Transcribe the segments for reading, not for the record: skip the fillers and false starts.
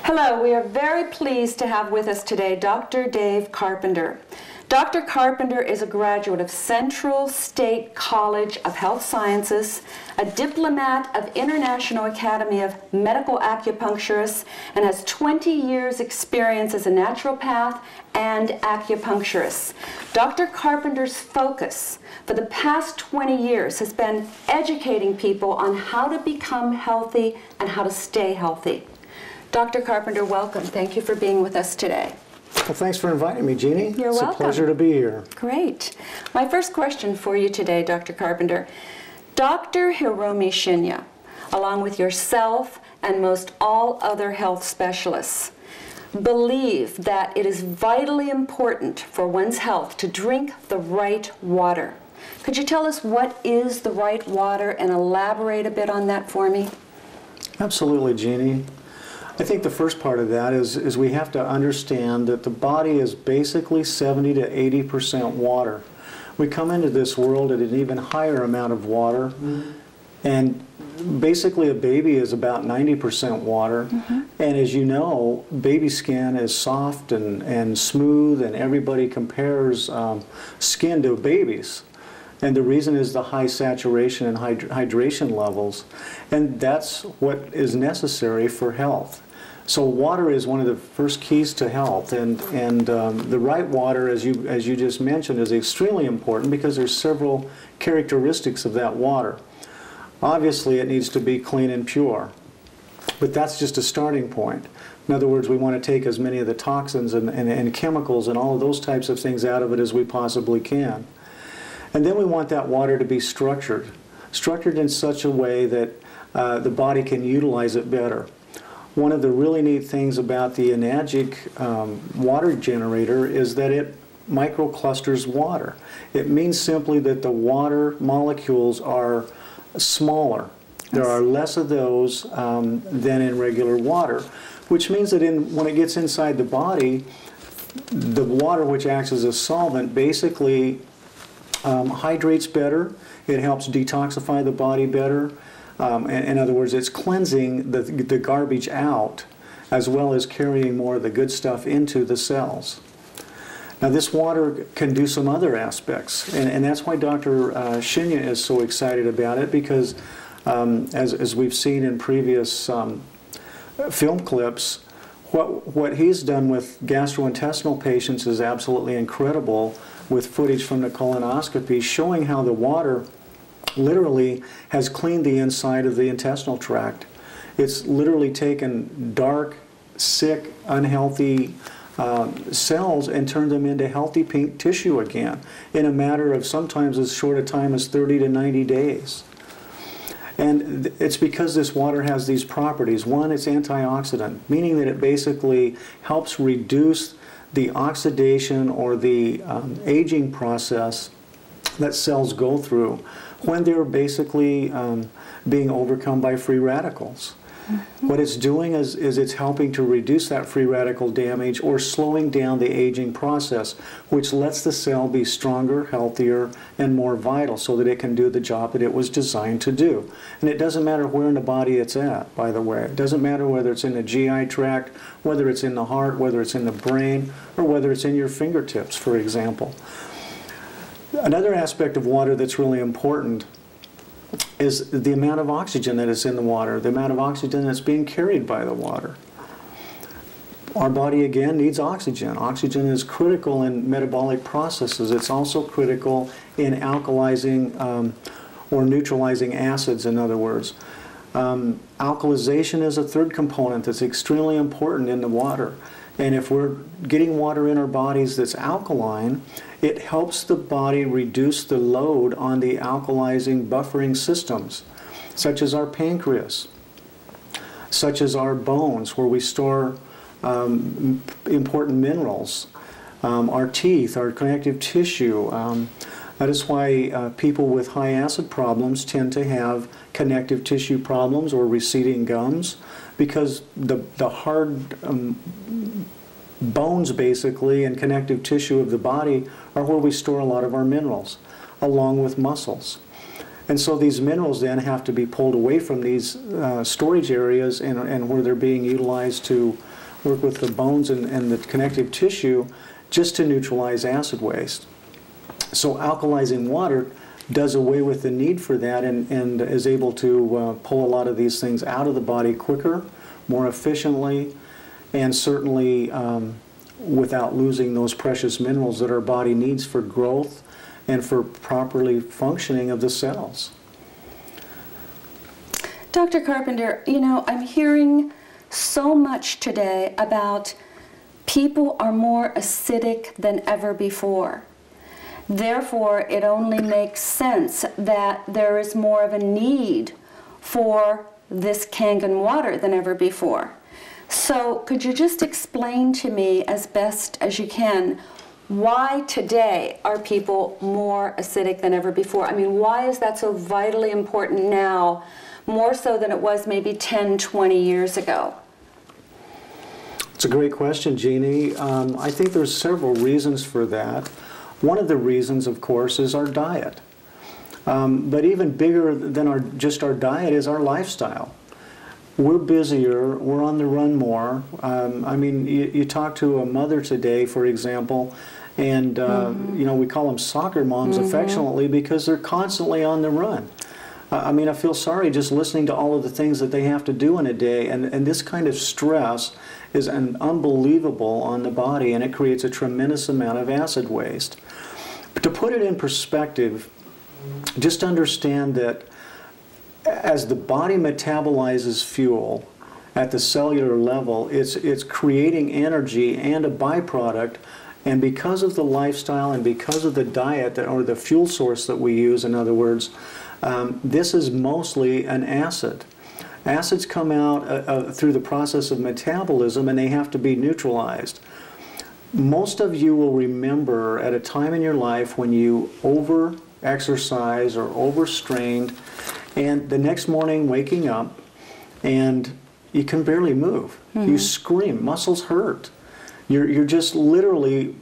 Hello, we are very pleased to have with us today Dr. Dave Carpenter. Dr. Carpenter is a graduate of Central State College of Health Sciences, a diplomat of International Academy of Medical Acupuncturists, and has 20 years experience as a naturopath and acupuncturist. Dr. Carpenter's focus for the past 20 years has been educating people on how to become healthy and how to stay healthy. Dr. Carpenter, welcome. Thank you for being with us today. Well, thanks for inviting me, Jeannie. You're welcome. It's a pleasure to be here. Great. My first question for you today, Dr. Carpenter. Dr. Hiromi Shinya, along with yourself and most all other health specialists, believe that it is vitally important for one's health to drink the right water. Could you tell us what is the right water and elaborate a bit on that for me? Absolutely, Jeannie. I think the first part of that is we have to understand that the body is basically 70 to 80% water. We come into this world at an even higher amount of water, and basically a baby is about 90% water. And as you know, baby skin is soft and smooth, and everybody compares skin to babies. And the reason is the high saturation and hydration levels, and that's what is necessary for health. So water is one of the first keys to health, and the right water, as you just mentioned, is extremely important because there's several characteristics of that water. Obviously, it needs to be clean and pure, but that's just a starting point. In other words, we want to take as many of the toxins and chemicals and all of those types of things out of it as we possibly can. And then we want that water to be structured in such a way that the body can utilize it better. One of the really neat things about the Enagic water generator is that it microclusters water. It means simply that the water molecules are smaller. There are less of those than in regular water, which means that when it gets inside the body, the water, which acts as a solvent, basically hydrates better. It helps detoxify the body better. In other words, it's cleansing the garbage out as well as carrying more of the good stuff into the cells. Now this water can do some other aspects, and that's why Dr. Shinya is so excited about it, because as we've seen in previous film clips, what he's done with gastrointestinal patients is absolutely incredible, with footage from the colonoscopy showing how the water literally has cleaned the inside of the intestinal tract. It's literally taken dark, sick, unhealthy cells and turned them into healthy pink tissue again in a matter of sometimes as short a time as 30 to 90 days. And it's because this water has these properties. One, it's antioxidant, meaning that it basically helps reduce the oxidation or the aging process that cells go through when they're basically being overcome by free radicals. What it's doing is it's helping to reduce that free radical damage or slowing down the aging process, which lets the cell be stronger, healthier, and more vital so that it can do the job that it was designed to do. And it doesn't matter where in the body it's at, by the way. It doesn't matter whether it's in the GI tract, whether it's in the heart, whether it's in the brain, or whether it's in your fingertips, for example. Another aspect of water that's really important is the amount of oxygen that is in the water, the amount of oxygen that's being carried by the water. Our body, again, needs oxygen. Oxygen is critical in metabolic processes. It's also critical in alkalizing or neutralizing acids, in other words. Alkalization is a third component that's extremely important in the water. And if we're getting water in our bodies that's alkaline, it helps the body reduce the load on the alkalizing buffering systems, such as our pancreas, such as our bones, where we store important minerals, our teeth, our connective tissue. That is why people with high acid problems tend to have connective tissue problems or receding gums, because the hard bones basically and connective tissue of the body are where we store a lot of our minerals, along with muscles. And so these minerals then have to be pulled away from these storage areas and where they're being utilized to work with the bones and the connective tissue just to neutralize acid waste. So alkalizing water does away with the need for that and is able to pull a lot of these things out of the body quicker, more efficiently, and certainly without losing those precious minerals that our body needs for growth and for properly functioning of the cells. Dr. Carpenter, you know, I'm hearing so much today about people are more acidic than ever before. Therefore, it only makes sense that there is more of a need for this Kangen water than ever before. So could you just explain to me as best as you can why today are people more acidic than ever before? I mean, why is that so vitally important now, more so than it was maybe 10, 20 years ago? It's a great question, Jeannie. I think there's several reasons for that. One of the reasons, of course, is our diet. But even bigger than just our diet is our lifestyle. We're busier, we're on the run more. I mean, you talk to a mother today, for example, and you know, we call them soccer moms affectionately because they're constantly on the run. I mean, I feel sorry just listening to all of the things that they have to do in a day, and this kind of stress is unbelievable on the body, and it creates a tremendous amount of acid waste. But to put it in perspective, just understand that as the body metabolizes fuel at the cellular level, it's creating energy and a byproduct, and because of the lifestyle and because of the diet or the fuel source that we use, in other words, this is mostly an acid. Acids come out through the process of metabolism, and they have to be neutralized. Most of you will remember at a time in your life when you over-exercise or overstrained, and the next morning waking up and you can barely move. You scream, muscles hurt. You're just literally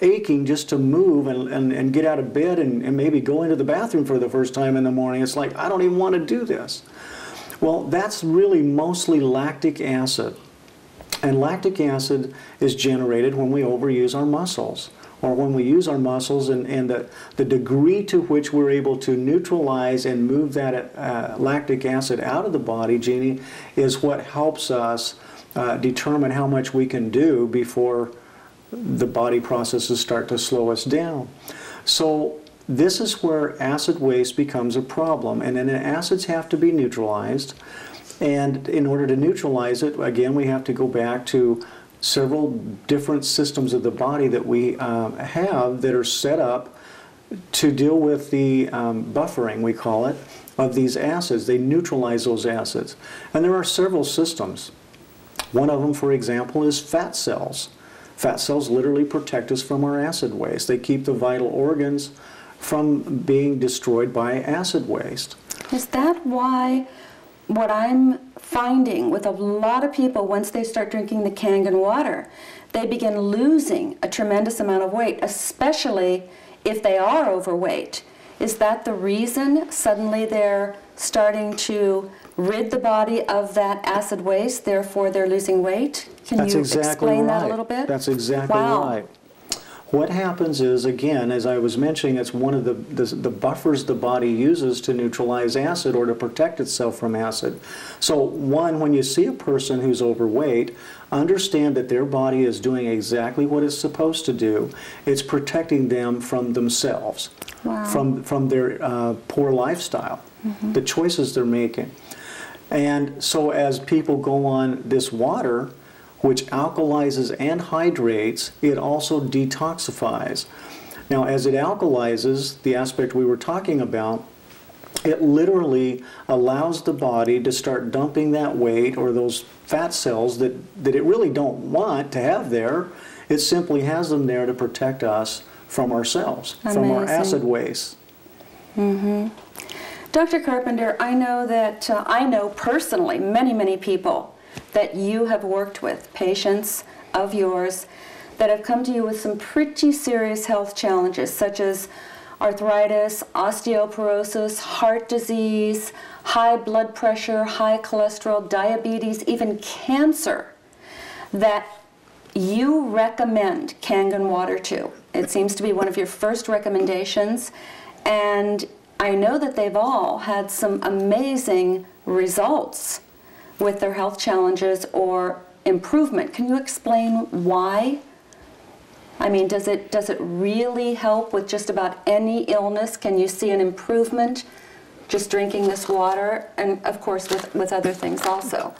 aching just to move and get out of bed and maybe go into the bathroom for the first time in the morning. It's like, I don't even want to do this. Well, that's really mostly lactic acid. And lactic acid is generated when we overuse our muscles, or when we use our muscles, and the degree to which we're able to neutralize and move that lactic acid out of the body, Jeannie, is what helps us determine how much we can do before the body processes start to slow us down. So this is where acid waste becomes a problem, and then the acids have to be neutralized. And in order to neutralize it, again, we have to go back to several different systems of the body that we have that are set up to deal with the buffering, we call it, of these acids. They neutralize those acids. And there are several systems. One of them, for example, is fat cells. Fat cells literally protect us from our acid waste. They keep the vital organs from being destroyed by acid waste. Is that why what I'm finding with a lot of people, once they start drinking the Kangen water, they begin losing a tremendous amount of weight, especially if they are overweight? Is that the reason suddenly they're starting to rid the body of that acid waste, therefore they're losing weight? Can you explain that a little bit? That's exactly right. What happens is, again, as I was mentioning, it's one of the buffers the body uses to neutralize acid or to protect itself from acid. So one, when you see a person who's overweight, understand that their body is doing exactly what it's supposed to do. It's protecting them from themselves, from their poor lifestyle, the choices they're making. And so as people go on this water, which alkalizes and hydrates, it also detoxifies. Now, as it alkalizes, the aspect we were talking about, it literally allows the body to start dumping that weight or those fat cells that it really don't want to have there. It simply has them there to protect us from ourselves, from our acid waste. Dr. Carpenter, I know that I know personally many people that you have worked with, patients of yours, that have come to you with some pretty serious health challenges, such as arthritis, osteoporosis, heart disease, high blood pressure, high cholesterol, diabetes, even cancer. that you recommend Kangen water to. It seems to be one of your first recommendations, and I know that they've all had some amazing results with their health challenges or improvement. Can you explain why? I mean, does it really help with just about any illness? Can you see an improvement just drinking this water? And of course with other things also.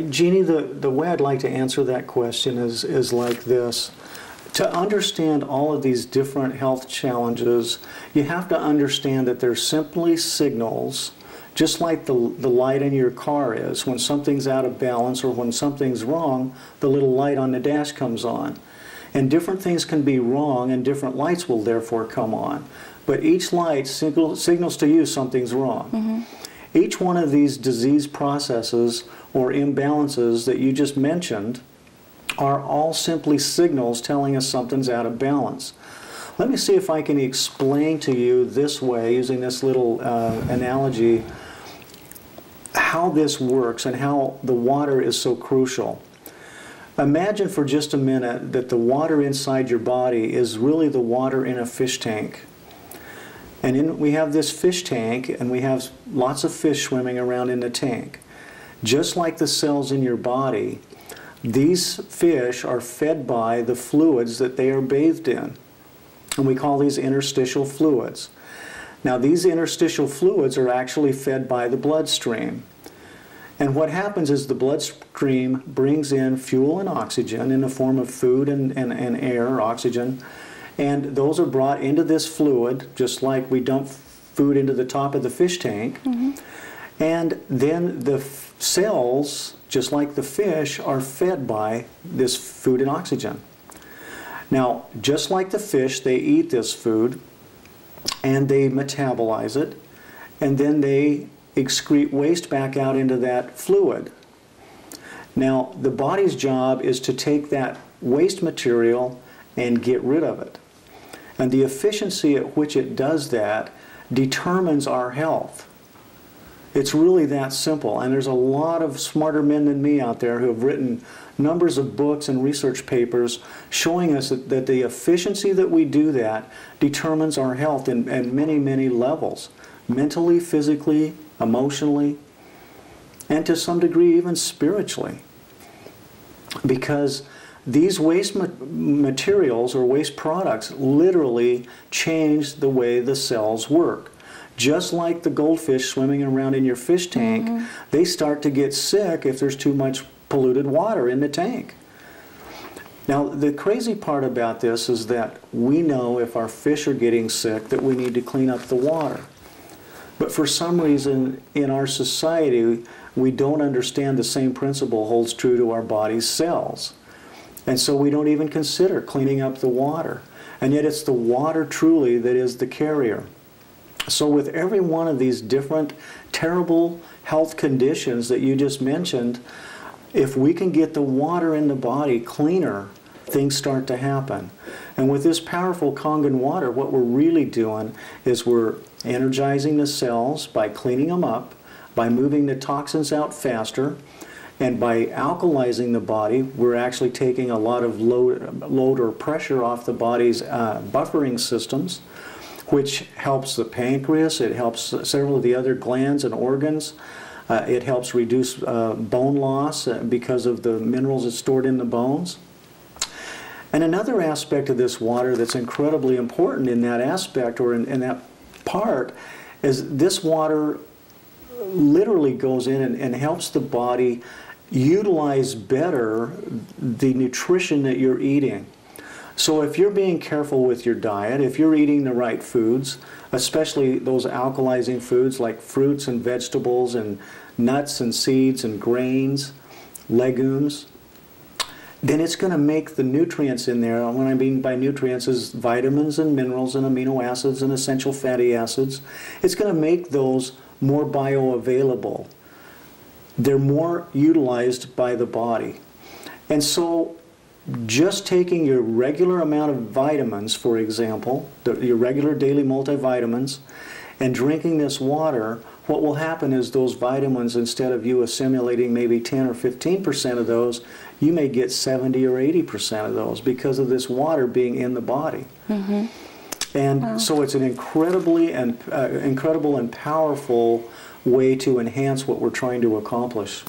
Jeannie, the way I'd like to answer that question is like this. To understand all of these different health challenges, you have to understand that they're simply signals, just like the light in your car is. When something's out of balance or when something's wrong, the little light on the dash comes on. And different things can be wrong and different lights will therefore come on. But each light signals to you something's wrong. Mm-hmm. Each one of these disease processes or imbalances that you just mentioned are all simply signals telling us something's out of balance. Let me see if I can explain to you this way, using this little analogy, how this works and how the water is so crucial. Imagine for just a minute that the water inside your body is really the water in a fish tank. And we have this fish tank, and we have lots of fish swimming around in the tank. Just like the cells in your body, these fish are fed by the fluids that they are bathed in. And we call these interstitial fluids. Now, these interstitial fluids are actually fed by the bloodstream. And what happens is the bloodstream brings in fuel and oxygen in the form of food and air, oxygen, and those are brought into this fluid, just like we dump food into the top of the fish tank. Mm-hmm. And then the cells, just like the fish, are fed by this food and oxygen. Now, just like the fish, they eat this food, and they metabolize it, and then they excrete waste back out into that fluid. Now, the body's job is to take that waste material and get rid of it. And the efficiency at which it does that determines our health. It's really that simple. And there's a lot of smarter men than me out there who have written numbers of books and research papers showing us that the efficiency that we do that determines our health in many, many levels. Mentally, physically, emotionally, and to some degree even spiritually. Because these waste materials or waste products literally change the way the cells work. Just like the goldfish swimming around in your fish tank, mm-hmm. they start to get sick if there's too much polluted water in the tank. Now, the crazy part about this is that we know if our fish are getting sick that we need to clean up the water. But for some reason in our society, we don't understand the same principle holds true to our body's cells. And so we don't even consider cleaning up the water. And yet it's the water truly that is the carrier. So with every one of these different terrible health conditions that you just mentioned, if we can get the water in the body cleaner, things start to happen. And with this powerful Kangen water, what we're really doing is we're energizing the cells by cleaning them up, by moving the toxins out faster, and by alkalizing the body, we're actually taking a lot of load or pressure off the body's buffering systems, which helps the pancreas, it helps several of the other glands and organs. It helps reduce bone loss because of the minerals that's stored in the bones. And another aspect of this water that's incredibly important in that aspect or in that part is this water literally goes in and helps the body utilize better the nutrition that you're eating. So if you're being careful with your diet, if you're eating the right foods, especially those alkalizing foods like fruits and vegetables and nuts and seeds and grains, legumes, then it's going to make the nutrients in there, and what I mean by nutrients is vitamins and minerals and amino acids and essential fatty acids, it's going to make those more bioavailable. They're more utilized by the body. And so just taking your regular amount of vitamins, for example, your regular daily multivitamins, and drinking this water what will happen is those vitamins, instead of you assimilating maybe 10 or 15% of those, you may get 70 or 80% of those because of this water being in the body. Mm-hmm. And wow. So it's an incredible and powerful way to enhance what we're trying to accomplish.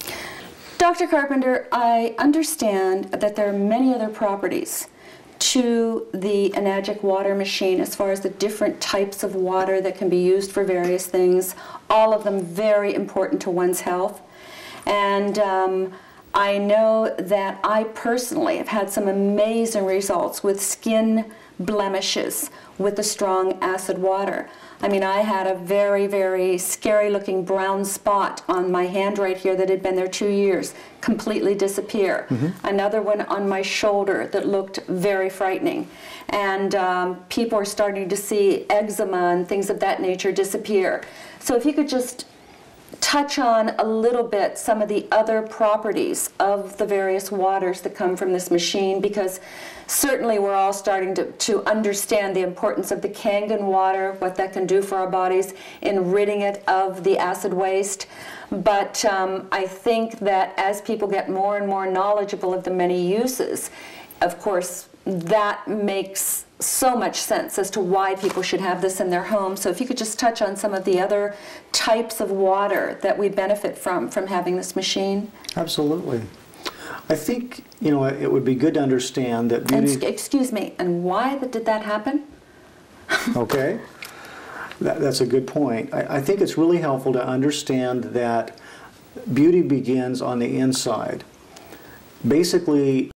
Dr. Carpenter, I understand that there are many other properties to the Enagic water machine as far as the different types of water that can be used for various things, all of them very important to one's health. And I know that I personally have had some amazing results with skin blemishes with the strong acid water. I mean, I had a very, very scary looking brown spot on my hand right here that had been there 2 years, completely disappear. Mm-hmm. Another one on my shoulder that looked very frightening. And people are starting to see eczema and things of that nature disappear. So if you could just touch on a little bit some of the other properties of the various waters that come from this machine, because certainly we're all starting to understand the importance of the Kangen water, what that can do for our bodies in ridding it of the acid waste. But I think that as people get more and more knowledgeable of the many uses, of course, that makes so much sense as to why people should have this in their home. So if you could just touch on some of the other types of water that we benefit from having this machine. Absolutely. I think, you know, it would be good to understand that beauty... And, excuse me, and why did that happen? Okay. That's a good point. I think it's really helpful to understand that beauty begins on the inside. Basically,